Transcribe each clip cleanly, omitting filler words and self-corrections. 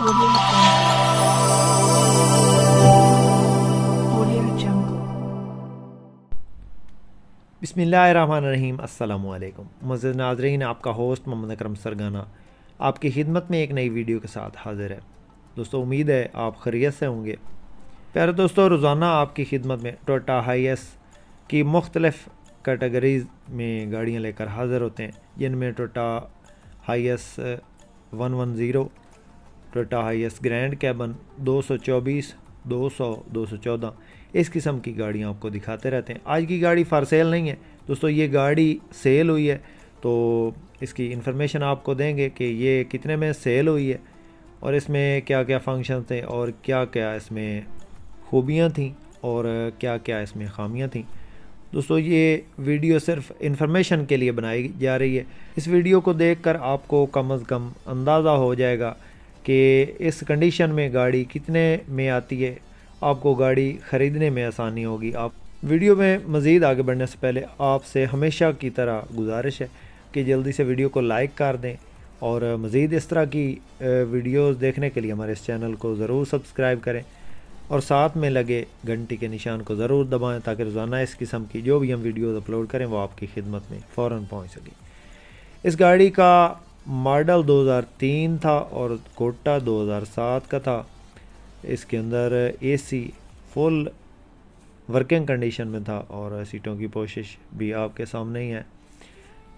Audio Jungle. बिस्मिल्लाहिर्रहमानिर्रहीम। अस्सलामुअलैकुम मुअज़्ज़िज़ नाज़रीन, आपका होस्ट मोहम्मद अकरम सरगाना आपकी खिदमत में एक नई वीडियो के साथ हाज़िर है। दोस्तों, उम्मीद है आप खैरियत से होंगे। प्यारे दोस्तों, रोज़ाना आपकी खिदमत में टोयोटा हाईएस की मुख्तलिफ़ कैटेगरीज़ में गाड़ियाँ लेकर हाज़िर होते हैं, जिनमें Toyota HiAce 110, Toyota HiAce grand cabin 224, 200, 214 इस किस्म की गाड़ियाँ आपको दिखाते रहते हैं। आज की गाड़ी फॉर सेल नहीं है दोस्तों, ये गाड़ी सेल हुई है, तो इसकी इन्फॉर्मेशन आपको देंगे कि ये कितने में सेल हुई है और इसमें क्या क्या फंक्शन थे और क्या क्या इसमें खूबियाँ थीं और क्या क्या इसमें खामियाँ थीं। दोस्तों, ये वीडियो सिर्फ इन्फॉर्मेशन के लिए बनाई जा रही है। इस वीडियो को देखकर आपको कम अज़ कम अंदाज़ा हो जाएगा कि इस कंडीशन में गाड़ी कितने में आती है, आपको गाड़ी ख़रीदने में आसानी होगी। आप वीडियो में मज़ीद आगे बढ़ने से पहले आपसे हमेशा की तरह गुजारिश है कि जल्दी से वीडियो को लाइक कर दें और मज़ीद इस तरह की वीडियोस देखने के लिए हमारे इस चैनल को ज़रूर सब्सक्राइब करें और साथ में लगे घंटी के निशान को ज़रूर दबाएं ताकि रोज़ाना इस किस्म की जो भी हम वीडियोस अपलोड करें वो आपकी खिदमत में फ़ौरन पहुंच सके। इस गाड़ी का मॉडल 2003 था और कोटा 2007 का था। इसके अंदर एसी फुल वर्किंग कंडीशन में था और सीटों की पोशिश भी आपके सामने ही है।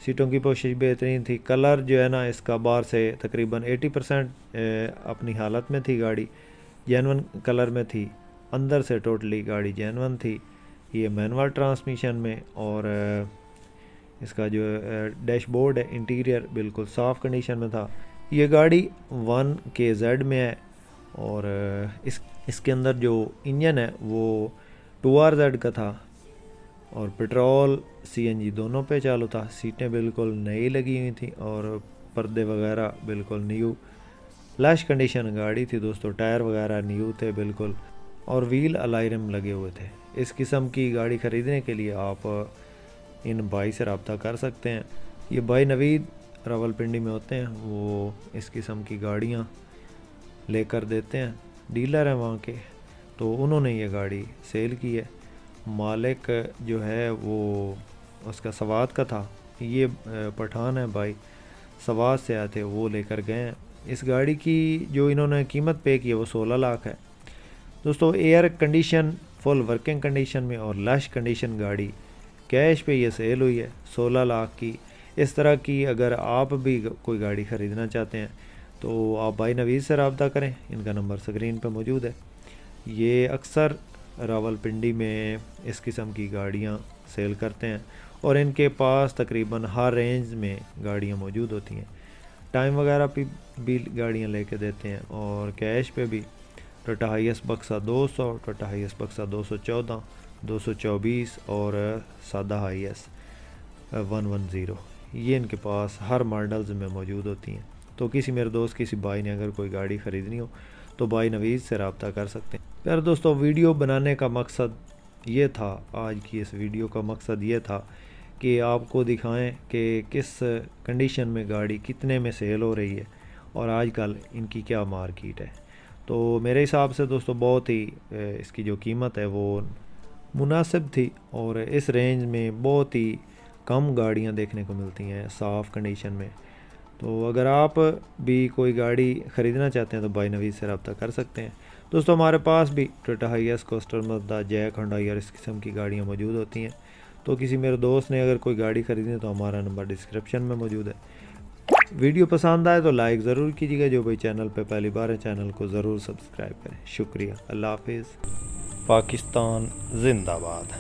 सीटों की पोशिश बेहतरीन थी। कलर जो है ना, इसका बाहर से तकरीबन 80% अपनी हालत में थी। गाड़ी जेनवन कलर में थी, अंदर से टोटली गाड़ी जेनवन थी। ये मैनुअल ट्रांसमिशन में और इसका जो डैशबोर्ड है इंटीरियर बिल्कुल साफ़ कंडीशन में था। ये गाड़ी 1KZ में है और इसके अंदर जो इंजन है वो 2RZ का था और पेट्रोल CNG दोनों पे चालू था। सीटें बिल्कुल नई लगी हुई थी और पर्दे वगैरह बिल्कुल न्यू लैश कंडीशन गाड़ी थी दोस्तों। टायर वगैरह न्यू थे बिल्कुल और व्हील अलायरम लगे हुए थे। इस किस्म की गाड़ी ख़रीदने के लिए आप इन भाई से रब्ता कर सकते हैं। ये भाई नवीद रावलपिंडी में होते हैं, वो इस किस्म की गाड़ियाँ लेकर देते हैं, डीलर हैं वहाँ के। तो उन्होंने ये गाड़ी सेल की है। मालिक जो है वो उसका सवात का था। ये पठान है भाई, सवात से आए थे, वो लेकर गए हैं। इस गाड़ी की जो इन्होंने कीमत पे की है वो 16 लाख है दोस्तों। Air condition full working condition में और लश कंडीशन गाड़ी कैश पे ये सेल हुई है 16 लाख की। इस तरह की अगर आप भी कोई गाड़ी ख़रीदना चाहते हैं तो आप भाई नवीद से रब्ता करें। इनका नंबर स्क्रीन पर मौजूद है। ये अक्सर रावलपिंडी में इस किस्म की गाड़ियाँ सेल करते हैं और इनके पास तकरीबन हर रेंज में गाड़ियाँ मौजूद होती हैं। टाइम वगैरह पे भी गाड़ियाँ लेके देते हैं और कैश पे भी। टोयोटा हाईएस बक्सा 200, टोयोटा हाईएस बक्सा 214, 224 और सादा हाईएस 110 ये इनके पास हर मॉडल्स में मौजूद होती हैं। तो किसी मेरे दोस्त किसी भाई ने अगर कोई गाड़ी ख़रीदनी हो तो भाई नवीद से रब्ता कर सकते हैं। प्यारे दोस्तों, वीडियो बनाने का मकसद ये था, आज की इस वीडियो का मकसद ये था कि आपको दिखाएं कि किस कंडीशन में गाड़ी कितने में सेल हो रही है और आजकल इनकी क्या मार्केट है। तो मेरे हिसाब से दोस्तों बहुत ही इसकी जो कीमत है वो मुनासिब थी और इस रेंज में बहुत ही कम गाड़ियां देखने को मिलती हैं साफ़ कंडीशन में। तो अगर आप भी कोई गाड़ी ख़रीदना चाहते हैं तो भाई नवीद से रब्ता कर सकते हैं। दोस्तों, हमारे पास भी Toyota Hiace, Coaster, Mazda, JAC, Hyundai और इस किस्म की गाड़ियाँ मौजूद होती हैं। तो किसी मेरे दोस्त ने अगर कोई गाड़ी ख़रीदनी है तो हमारा नंबर डिस्क्रिप्शन में मौजूद है। वीडियो पसंद आए तो लाइक ज़रूर कीजिएगा। जो भाई चैनल पे पहली बार है चैनल को ज़रूर सब्सक्राइब करें। शुक्रिया। अल्लाह हाफिज़। पाकिस्तान जिंदाबाद।